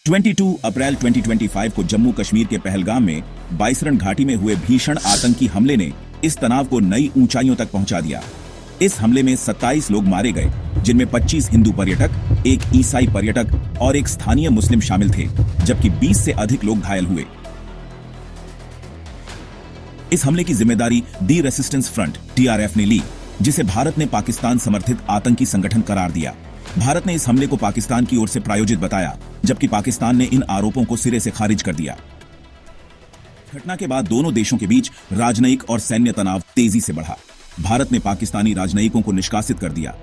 22 अप्रैल 2025 को जम्मू कश्मीर के पहलगाम में बाईसरण घाटी में हुए भीषण आतंकी हमले ने इस तनाव को नई ऊंचाइयों तक पहुंचा दिया। इस हमले में 27 लोग मारे गए, जिनमें 25 हिंदू पर्यटक, एक ईसाई पर्यटक और एक स्थानीय मुस्लिम शामिल थे, जबकि 20 से अधिक लोग घायल हुए। इस हमले की जिम्मेदारी दी रेसिस्टेंस फ्रंट (TRF) ने ली, जिसे भारत ने पाकिस्तान समर्थित आतंकी संगठन करार दिया। भारत ने इस हमले को पाकिस्तान की ओर से प्रायोजित बताया, जबकि पाकिस्तान ने इन आरोपों को सिरे से खारिज कर दिया। घटना के बाद दोनों देशों के बीच राजनयिक और सैन्य तनाव तेजी से बढ़ा। भारत ने पाकिस्तानी राजनयिकों को निष्कासित कर दिया,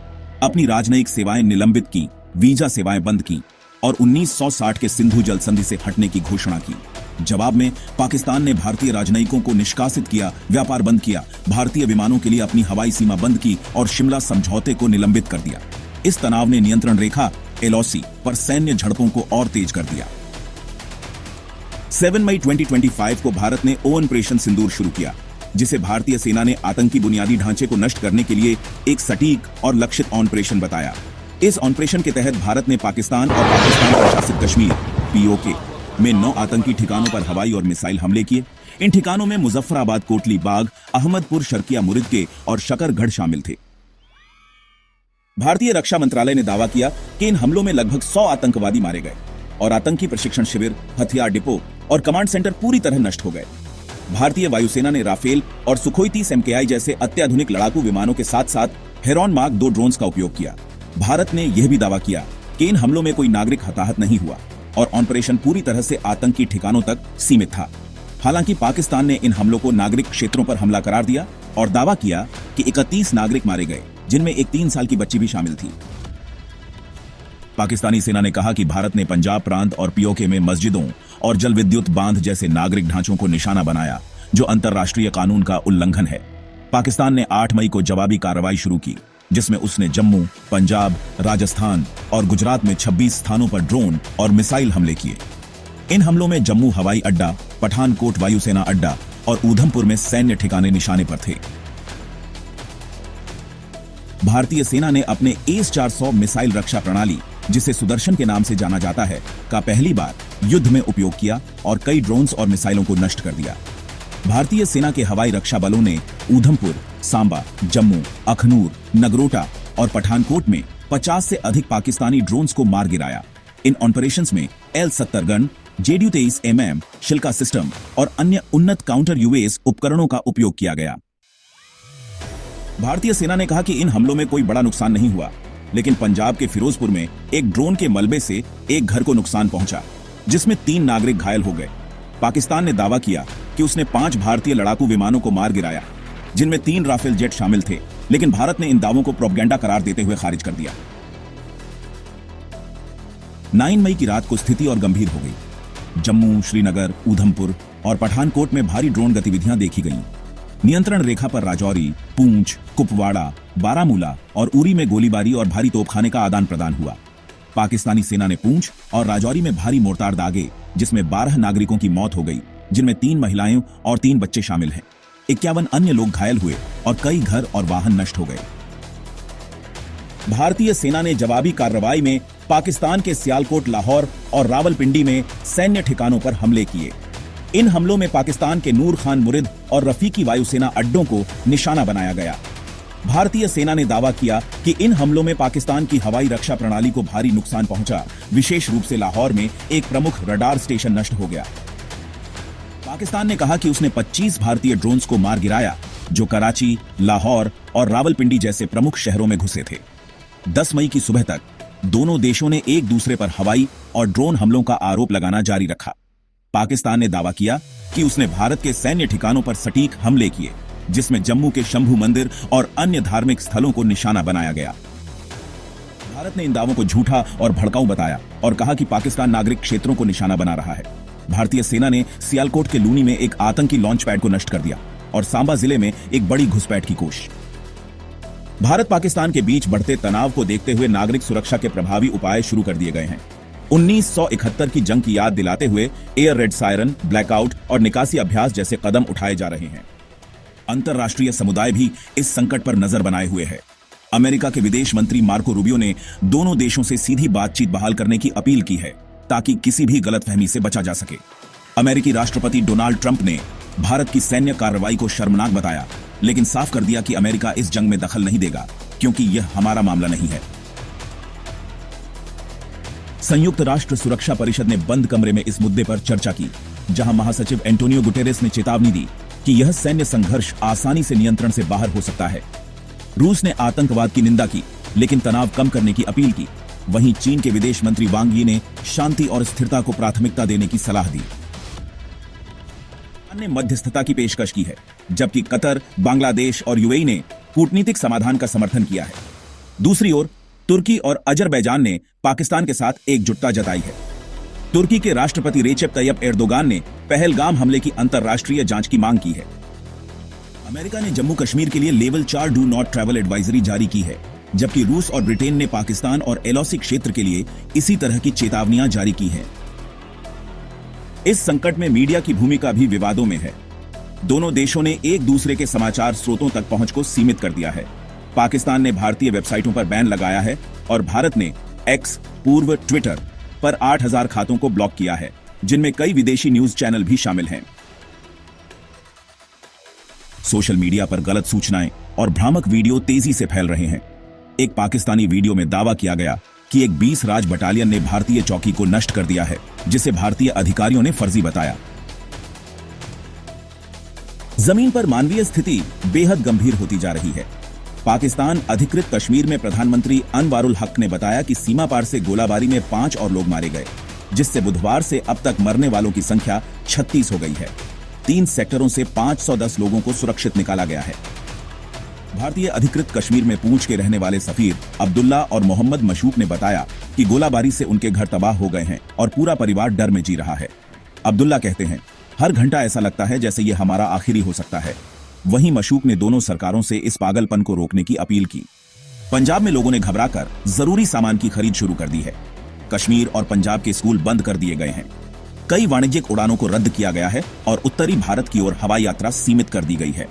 अपनी राजनयिक सेवाएं निलंबित की, वीजा सेवाएं बंद की और 1960 के सिंधु जल संधि से हटने की घोषणा की। जवाब में पाकिस्तान ने भारतीय राजनयिकों को निष्कासित किया, व्यापार बंद किया, भारतीय विमानों के लिए अपनी हवाई सीमा बंद की और शिमला समझौते को निलंबित कर दिया। इस तनाव ने नियंत्रण रेखा LOC पर सैन्य झड़पों को और तेज कर दिया। 7 मई 2025 को भारत ने ऑपरेशन सिंदूर शुरू किया, जिसे भारतीय सेना ने आतंकी बुनियादी ढांचे को नष्ट करने के लिए एक सटीक और लक्षित ऑपरेशन बताया। इस ऑपरेशन के तहत भारत ने पाकिस्तान और पाकिस्तान प्रशासित कश्मीर (POK) में 9 आतंकी ठिकानों पर हवाई और मिसाइल हमले किए। इन ठिकानों में मुजफ्फराबाद, कोटली बाग, अहमदपुर, शर्किया मुरिदके और शकरगढ़ शामिल थे। भारतीय रक्षा मंत्रालय ने दावा किया कि इन हमलों में लगभग 100 आतंकवादी मारे गए और आतंकी प्रशिक्षण शिविर, हथियार डिपो और कमांड सेंटर पूरी तरह नष्ट हो गए। भारतीय वायुसेना ने राफेल और सुखोई 30 MKI जैसे अत्याधुनिक लड़ाकू विमानों के साथ साथ हेरॉन मार्क 2 ड्रोन्स का उपयोग किया। भारत ने यह भी दावा किया कि इन हमलों में कोई नागरिक हताहत नहीं हुआ और ऑपरेशन पूरी तरह से आतंकी ठिकानों तक सीमित था। हालांकि पाकिस्तान ने इन हमलों को नागरिक क्षेत्रों पर हमला करार दिया और दावा किया कि 31 नागरिक मारे गए, जिनमें एक 3 साल की बच्ची भी शामिल थी। पाकिस्तानी सेना ने कहा कि भारत ने पंजाब प्रांत और POK में मस्जिदों और जल विद्युत बांध जैसे नागरिक ढांचों को निशाना बनाया, जो अंतर्राष्ट्रीय कानून का उल्लंघन है। पाकिस्तान ने 8 मई को जवाबी कार्रवाई शुरू की, जिसमें उसने जम्मू, पंजाब, राजस्थान और गुजरात में 26 स्थानों पर ड्रोन और मिसाइल हमले किए। इन हमलों में जम्मू हवाई अड्डा, पठानकोट वायुसेना अड्डा और ऊधमपुर में सैन्य ठिकाने निशाने पर थे। भारतीय सेना ने अपने AS-400 मिसाइल रक्षा प्रणाली, जिसे सुदर्शन के नाम से जाना जाता है, का पहली बार युद्ध में उपयोग किया और कई ड्रोन्स और मिसाइलों को नष्ट कर दिया। भारतीय सेना के हवाई रक्षा बलों ने ऊधमपुर, सांबा, जम्मू, अखनूर, नगरोटा और पठानकोट में 50 से अधिक पाकिस्तानी ड्रोन्स को मार गिराया। इन ऑपरेशंस में L-70 gun, JDU-23 MM, शिल्का system और अन्य उन्नत काउंटर UAS उपकरणों का उपयोग किया गया। भारतीय सेना ने कहा कि इन हमलों में कोई बड़ा नुकसान नहीं हुआ, लेकिन पंजाब के फिरोजपुर में एक ड्रोन के मलबे से एक घर को नुकसान पहुंचा, जिसमें 3 नागरिक घायल हो गए। पाकिस्तान ने दावा किया कि उसने 5 भारतीय लड़ाकू विमानों को मार गिराया, जिनमें 3 राफेल जेट शामिल थे, लेकिन भारत ने इन दावों को प्रोपेगेंडा करार देते हुए खारिज कर दिया। 9 मई की रात को स्थिति और गंभीर हो गई। जम्मू, श्रीनगर, ऊधमपुर और पठानकोट में भारी ड्रोन गतिविधियां देखी गईं। नियंत्रण रेखा पर राजौरी, पूंछ, कुपवाड़ा, बारामूला और उरी में गोलीबारी और भारी तोपखाने का आदान प्रदान हुआ। पाकिस्तानी सेना ने पूंछ और राजौरी में भारी मोर्टार दागे, जिसमें 12 नागरिकों की मौत हो गई, जिनमें 3 महिलाएं और 3 बच्चे शामिल हैं। 51 अन्य लोग घायल हुए और कई घर और वाहन नष्ट हो गए। भारतीय सेना ने जवाबी कार्रवाई में पाकिस्तान के सियालकोट, लाहौर और रावलपिंडी में सैन्य ठिकानों पर हमले किए। इन हमलों में पाकिस्तान के नूर खान मुरिद और रफीकी वायुसेना अड्डों को निशाना बनाया गया। भारतीय सेना ने दावा किया कि इन हमलों में पाकिस्तान की हवाई रक्षा प्रणाली को भारी नुकसान पहुंचा, विशेष रूप से लाहौर में एक प्रमुख रडार स्टेशन नष्ट हो गया। पाकिस्तान ने कहा कि उसने 25 भारतीय ड्रोन्स को मार गिराया, जो कराची, लाहौर और रावलपिंडी जैसे प्रमुख शहरों में घुसे थे। 10 मई की सुबह तक दोनों देशों ने एक दूसरे पर हवाई और ड्रोन हमलों का आरोप लगाना जारी रखा। पाकिस्तान ने दावा किया कि उसने भारत के सैन्य ठिकानों पर सटीक हमले किए, जिसमें जम्मू के शंभू मंदिर और अन्य धार्मिक स्थलों को निशाना बनाया गया। भारत ने इन दावों को झूठा और भड़काऊ बताया और कहा कि पाकिस्तान नागरिक क्षेत्रों को निशाना बना रहा है। भारतीय सेना ने सियालकोट के लूनी में एक आतंकी लॉन्च पैड को नष्ट कर दिया और सांबा जिले में एक बड़ी घुसपैठ की कोशिश। भारत पाकिस्तान के बीच बढ़ते तनाव को देखते हुए नागरिक सुरक्षा के प्रभावी उपाय शुरू कर दिए गए हैं। 1971 की जंग की याद दिलाते हुए एयर रेड सायरन, ब्लैकआउट और निकासी अभ्यास जैसे कदम उठाए जा रहे हैं। अंतर्राष्ट्रीय समुदाय भी इस संकट पर नजर बनाए हुए है। अमेरिका के विदेश मंत्री मार्को रूबियो ने दोनों देशों से सीधी बातचीत बहाल करने की अपील की है ताकि किसी भी गलतफहमी से बचा जा सके। अमेरिकी राष्ट्रपति डोनाल्ड ट्रंप ने भारत की सैन्य कार्रवाई को शर्मनाक बताया, लेकिन साफ कर दिया कि अमेरिका इस जंग में दखल नहीं देगा, क्योंकि यह हमारा मामला नहीं है। संयुक्त राष्ट्र सुरक्षा परिषद ने बंद कमरे में इस मुद्दे पर चर्चा की, जहां महासचिव एंटोनियो गुटेरेस ने चेतावनी दी कि यह सैन्य संघर्ष आसानी से नियंत्रण से बाहर हो सकता है। रूस ने आतंकवाद की निंदा की, लेकिन तनाव कम करने की अपील की। वहीं चीन के विदेश मंत्री वांग यी ने शांति और स्थिरता को प्राथमिकता देने की सलाह दी। ने मध्यस्थता की पेशकश की है, जबकि कतर, बांग्लादेश और यूएई ने कूटनीतिक समाधान का समर्थन किया है। दूसरी ओर तुर्की और अजरबैजान ने पाकिस्तान के साथ एकजुटता जताई है। तुर्की के राष्ट्रपति रेचेप तैयब एर्दोगान ने पहलगाम हमले की अंतर्राष्ट्रीय जांच की मांग की है। अमेरिका ने जम्मू कश्मीर के लिए level 4 do not travel advisory जारी की है, जबकि रूस और ब्रिटेन ने पाकिस्तान और एलओसी क्षेत्र के लिए इसी तरह की चेतावनियां जारी की हैं। इस संकट में मीडिया की भूमिका भी विवादों में है। दोनों देशों ने एक दूसरे के समाचार स्रोतों तक पहुंच को सीमित कर दिया है। पाकिस्तान ने भारतीय वेबसाइटों पर बैन लगाया है और भारत ने एक्स, पूर्व ट्विटर पर 8000 खातों को ब्लॉक किया है, जिनमें कई विदेशी न्यूज चैनल भी शामिल हैं। सोशल मीडिया पर गलत सूचनाएं और भ्रामक वीडियो तेजी से फैल रहे हैं। एक पाकिस्तानी वीडियो में दावा किया गया कि एक 20 राज बटालियन ने भारतीय चौकी को नष्ट कर दिया है, जिसे भारतीय अधिकारियों ने फर्जी बताया। जमीन पर मानवीय स्थिति बेहद गंभीर होती जा रही है। पाकिस्तान अधिकृत कश्मीर में प्रधानमंत्री अनवारुल हक ने बताया कि सीमा पार से गोलाबारी में 5 और लोग मारे गए, जिससे बुधवार से अब तक मरने वालों की संख्या 36 हो गई है। 3 सेक्टरों से 510 लोगों को सुरक्षित निकाला गया है। भारतीय अधिकृत कश्मीर में पूंछ के रहने वाले सफीर अब्दुल्ला और मोहम्मद मशूक ने बताया कि गोलाबारी से उनके घर तबाह हो गए हैं और पूरा परिवार डर में जी रहा है। अब्दुल्ला कहते हैं, हर घंटा ऐसा लगता है जैसे ये हमारा आखिरी हो सकता है। वहीं मशूक ने दोनों सरकारों से इस पागलपन को रोकने की अपील की। पंजाब में लोगों ने घबराकर जरूरी सामान की खरीद शुरू कर दी है। कश्मीर और पंजाब के स्कूल बंद कर दिए गए हैं। कई वाणिज्यिक उड़ानों को रद्द किया गया है और उत्तरी भारत की ओर हवाई यात्रा सीमित कर दी गई है।